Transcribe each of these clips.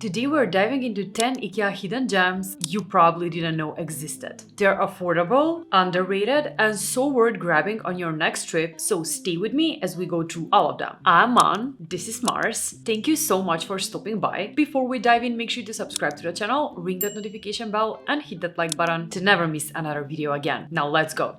Today we're diving into 10 IKEA hidden gems you probably didn't know existed. They're affordable, underrated, and so worth grabbing on your next trip, so stay with me as we go through all of them. I'm Man, this is Mars. Thank you so much for stopping by. Before we dive in, make sure to subscribe to the channel, ring that notification bell, and hit that like button to never miss another video again. Now let's go!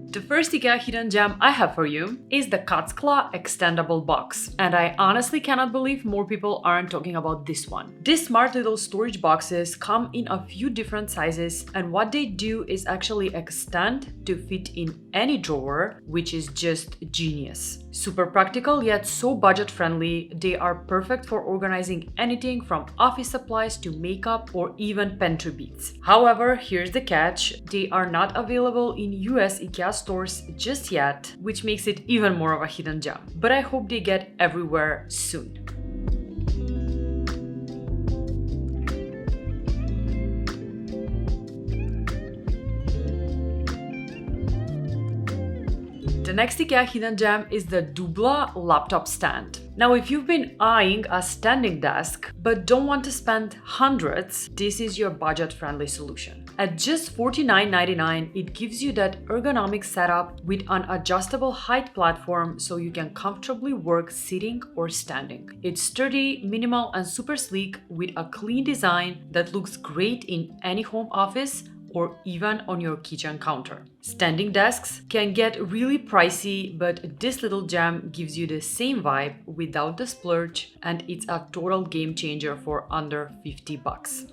The first IKEA hidden gem I have for you is the KACKLA Extendable box, and I honestly cannot believe more people aren't talking about this one. These smart little storage boxes come in a few different sizes, and what they do is actually extend to fit in any drawer, which is just genius. Super practical yet so budget friendly, they are perfect for organizing anything from office supplies to makeup or even pantry beats. However, here's the catch, they are not available in US IKEA stores just yet, which makes it even more of a hidden gem. But I hope they get everywhere soon. The next IKEA hidden gem is the DUBBLA Laptop stand. Now, if you've been eyeing a standing desk but don't want to spend hundreds, this is your budget-friendly solution. At just $49.99, it gives you that ergonomic setup with an adjustable height platform so you can comfortably work sitting or standing. It's sturdy, minimal, and super sleek with a clean design that looks great in any home office or even on your kitchen counter. Standing desks can get really pricey, but this little gem gives you the same vibe without the splurge, and it's a total game changer for under 50 bucks.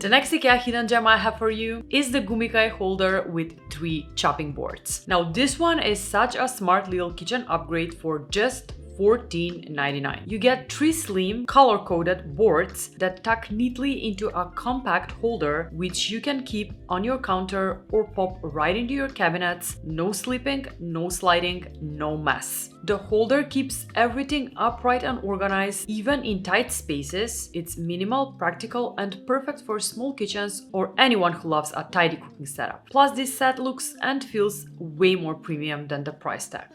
The next IKEA hidden gem I have for you is the GUMMIHAJ Holder with 3 chopping boards. Now this one is such a smart little kitchen upgrade for just $14.99. You get 3 slim, color-coded boards that tuck neatly into a compact holder, which you can keep on your counter or pop right into your cabinets. No slipping, no sliding, no mess. The holder keeps everything upright and organized, even in tight spaces. It's minimal, practical, and perfect for small kitchens or anyone who loves a tidy cooking setup. Plus, this set looks and feels way more premium than the price tag.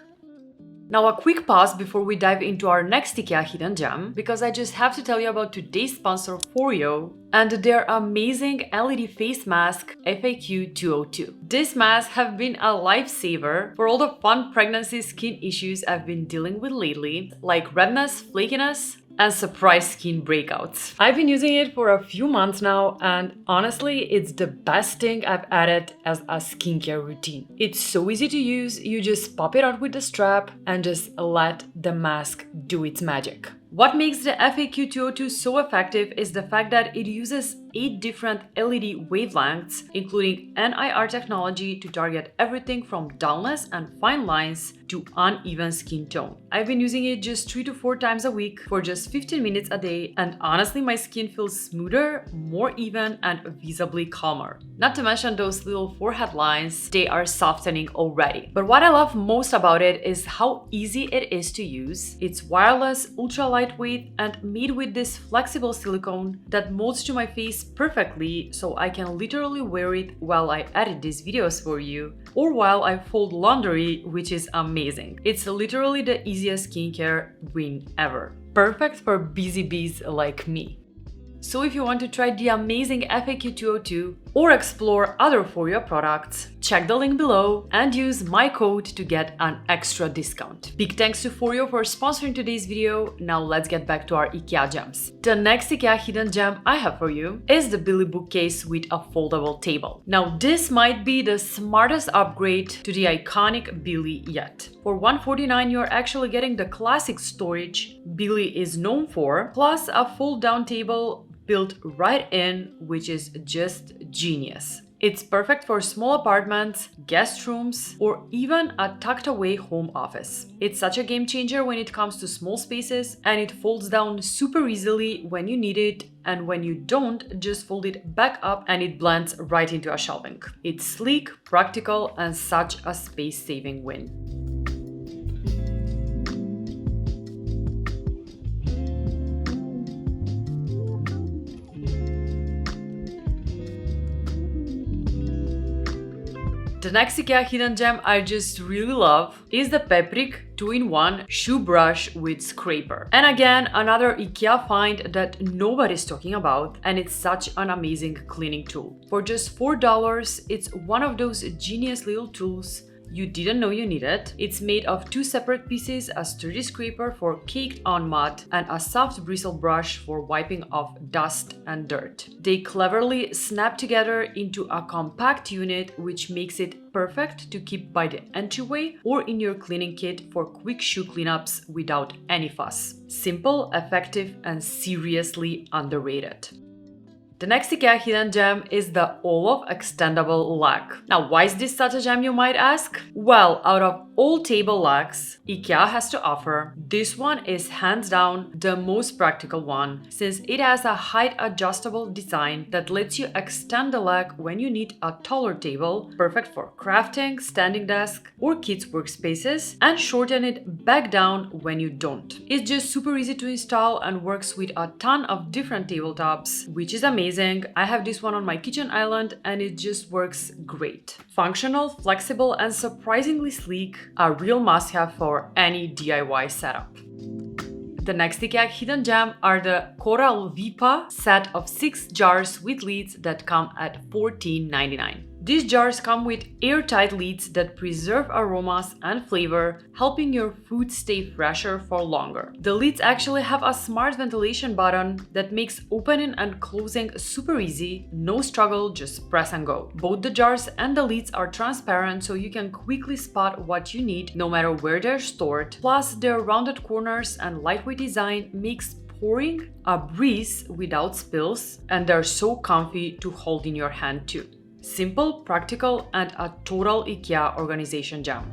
Now a quick pause before we dive into our next IKEA hidden gem, because I just have to tell you about today's sponsor, Foreo, and their amazing LED face mask FAQ 202. These masks have been a lifesaver for all the fun pregnancy skin issues I've been dealing with lately, like redness, flakiness, and surprise skin breakouts. I've been using it for a few months now, and honestly, it's the best thing I've added as a skincare routine. It's so easy to use, you just pop it out with the strap and just let the mask do its magic. What makes the FAQ 202 so effective is the fact that it uses 8 different LED wavelengths, including NIR technology to target everything from dullness and fine lines to uneven skin tone. I've been using it just 3 to 4 times a week for just 15 minutes a day, and honestly my skin feels smoother, more even, and visibly calmer. Not to mention those little forehead lines, they are softening already. But what I love most about it is how easy it is to use. It's wireless, ultra lightweight, and made with this flexible silicone that molds to my face perfectly, so I can literally wear it while I edit these videos for you or while I fold laundry, which is amazing. It's literally the easiest skincare win ever. Perfect for busy bees like me. So if you want to try the amazing FAQ 202 or explore other Foreo products, check the link below and use my code to get an extra discount. Big thanks to Foreo for sponsoring today's video. Now let's get back to our IKEA gems. The next IKEA hidden gem I have for you is the Billy bookcase with a foldable table. Now this might be the smartest upgrade to the iconic Billy yet. For $149, you're actually getting the classic storage Billy is known for, plus a fold-down table built right in, which is just genius. It's perfect for small apartments, guest rooms, or even a tucked away home office. It's such a game changer when it comes to small spaces, and it folds down super easily when you need it, and when you don't, just fold it back up and it blends right into a shelving. It's sleek, practical, and such a space-saving win. The next IKEA hidden gem I just really love is the PEPPRIG 2-in-1 shoe brush with scraper. And again, another IKEA find that nobody's talking about, and it's such an amazing cleaning tool. For just $4, it's one of those genius little tools you didn't know you needed. It's made of 2 separate pieces, a sturdy scraper for caked on mud and a soft bristle brush for wiping off dust and dirt. They cleverly snap together into a compact unit, which makes it perfect to keep by the entryway or in your cleaning kit for quick shoe cleanups without any fuss. Simple, effective, and seriously underrated. The next IKEA hidden gem is the OLOV Extendable Leg. Now, why is this such a gem, you might ask? Well, out of all table legs IKEA has to offer, this one is hands down the most practical one, since it has a height adjustable design that lets you extend the leg when you need a taller table, perfect for crafting, standing desk, or kids' workspaces, and shorten it back down when you don't. It's just super easy to install and works with a ton of different tabletops, which is amazing. I have this one on my kitchen island and it just works great. Functional, flexible, and surprisingly sleek, a real must-have for any DIY setup. The next IKEA hidden gem are the KORALLVIPPA set of 6 jars with lids that come at $14.99. These jars come with airtight lids that preserve aromas and flavor, helping your food stay fresher for longer. The lids actually have a smart ventilation button that makes opening and closing super easy, no struggle, just press and go. Both the jars and the lids are transparent, so you can quickly spot what you need no matter where they're stored. Plus, their rounded corners and lightweight design makes pouring a breeze without spills, and they're so comfy to hold in your hand too. Simple, practical, and a total IKEA organization gem.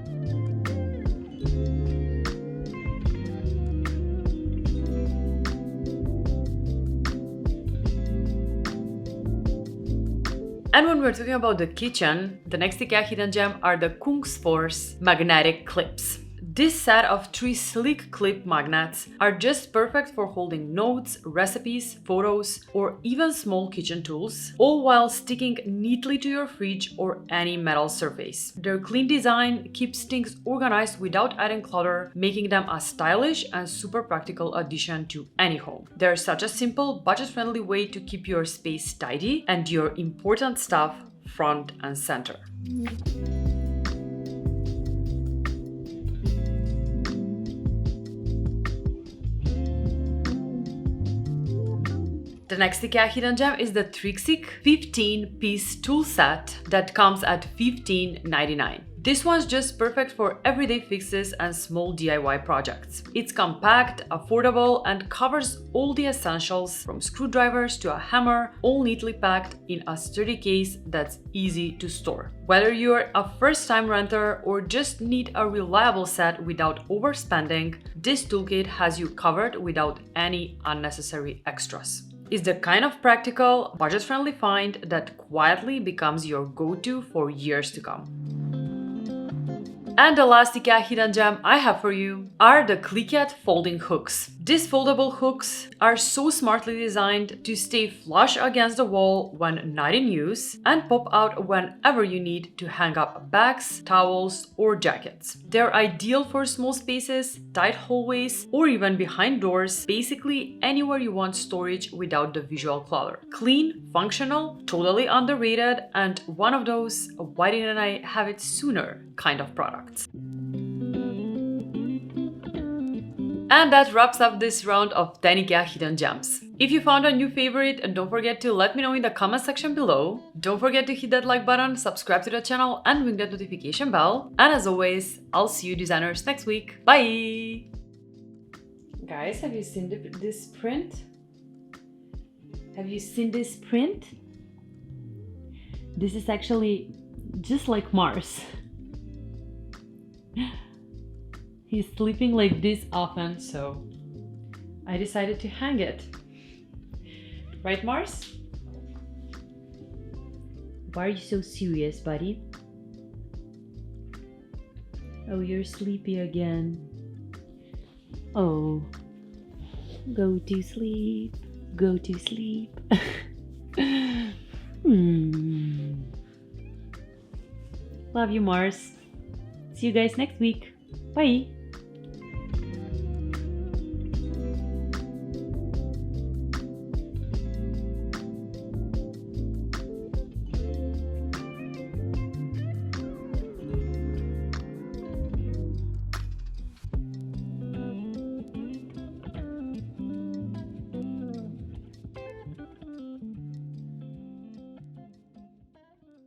And when we're talking about the kitchen, the next IKEA hidden gem are the KUNGSFORS Magnetic clips. This set of 3 sleek clip magnets are just perfect for holding notes, recipes, photos, or even small kitchen tools, all while sticking neatly to your fridge or any metal surface. Their clean design keeps things organized without adding clutter, making them a stylish and super practical addition to any home. They're such a simple, budget-friendly way to keep your space tidy and your important stuff front and center. The next IKEA hidden gem is the TRIXIG 15-piece tool set that comes at $15.99. This one's just perfect for everyday fixes and small DIY projects. It's compact, affordable, and covers all the essentials from screwdrivers to a hammer, all neatly packed in a sturdy case that's easy to store. Whether you're a first-time renter or just need a reliable set without overspending, this toolkit has you covered without any unnecessary extras. It's the kind of practical, budget-friendly find that quietly becomes your go-to for years to come. And the last IKEA hidden gem I have for you are the KLYKET folding hooks. These foldable hooks are so smartly designed to stay flush against the wall when not in use and pop out whenever you need to hang up bags, towels, or jackets. They're ideal for small spaces, tight hallways, or even behind doors, basically anywhere you want storage without the visual clutter. Clean, functional, totally underrated, and one of those why didn't I have it sooner kind of products. And that wraps up this round of 10 IKEA hidden gems. If you found a new favorite, don't forget to let me know in the comment section below. Don't forget to hit that like button, subscribe to the channel, and ring that notification bell. And as always, I'll see you designers next week. Bye! Guys, have you seen this print? Have you seen this print? This is actually just like Mars. He's sleeping like this often, so I decided to hang it. Right, Mars? Why are you so serious, buddy? Oh, you're sleepy again. Oh, go to sleep. Go to sleep. Love you, Mars. See you guys next week. Bye.